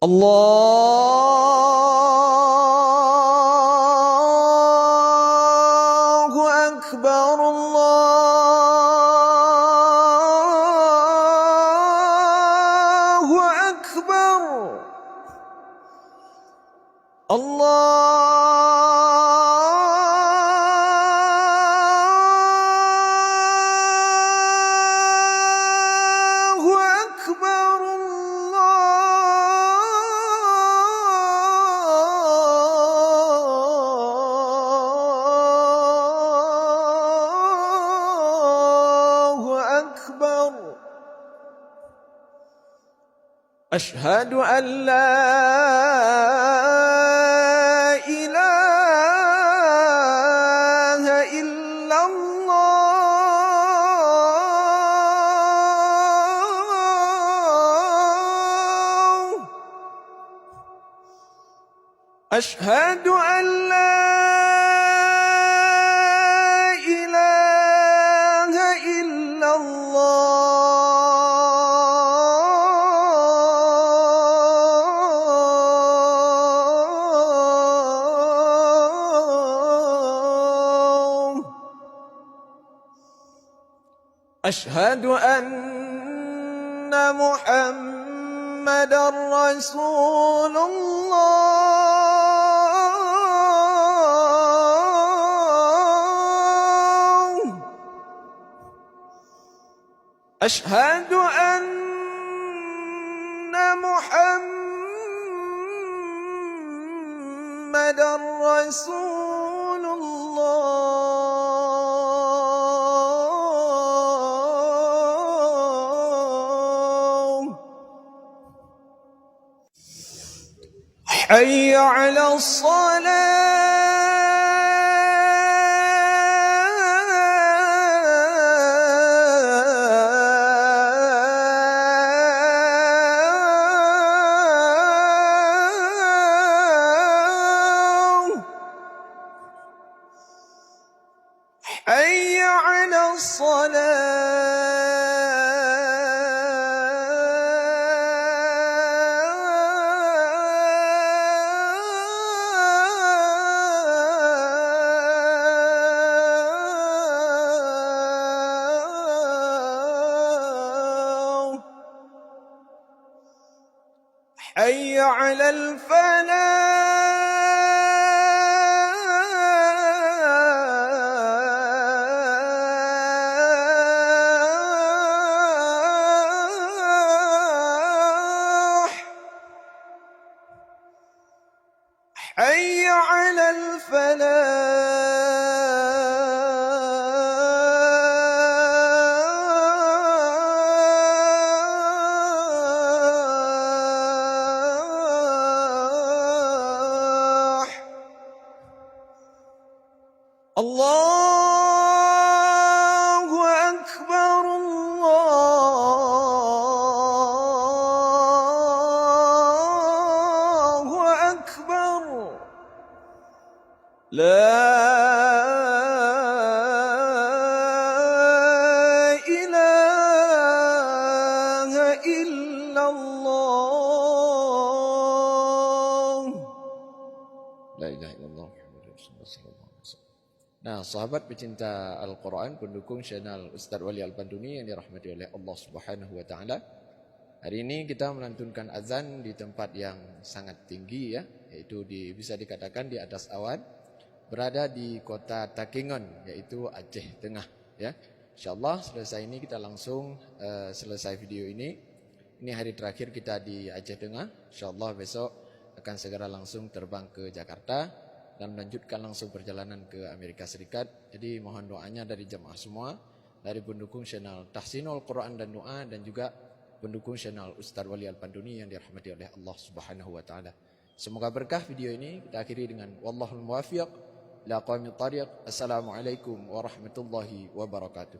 الله أكبر الله أكبر الله أكبر الله أكبر أشهد أن لا إله إلا الله أشهد أن لا إله إلا الله أشهد أن محمدًا رسول الله أشهد أن محمدًا رسول الله حي على الصلاة حي على الصلاة حي على الفلاح حي على الفلاح الله أكبر الله أكبر لا إله إلا الله La ilaha illallah Muhammadur Rasulullah sallallahu alaihi wasallam. Nah, sahabat pecinta Al-Quran, pendukung channel Ustadz Wali Al-Banduni yang dirahmati oleh Allah Subhanahu wa taala. Hari ini kita melantunkan azan di tempat yang sangat tinggi ya, yaitu bisa dikatakan di atas awan, berada di kota Takengon, yaitu Aceh Tengah ya. Insyaallah selesai ini kita langsung selesai video ini. Ini hari terakhir kita di Aceh Tengah. Insyaallah besok akan segera langsung terbang ke Jakarta dan melanjutkan langsung perjalanan ke Amerika Serikat. Jadi mohon doanya dari jemaah semua, dari pendukung channel Tahsinul Quran dan Doa, dan juga pendukung channel Ustadz Wali Al-Banduni yang dirahmati oleh Allah Subhanahu wa taala. Semoga berkah video ini. Kita akhiri dengan wallahul muwaffiq ila aqwamit thariq. Assalamualaikum warahmatullahi wabarakatuh.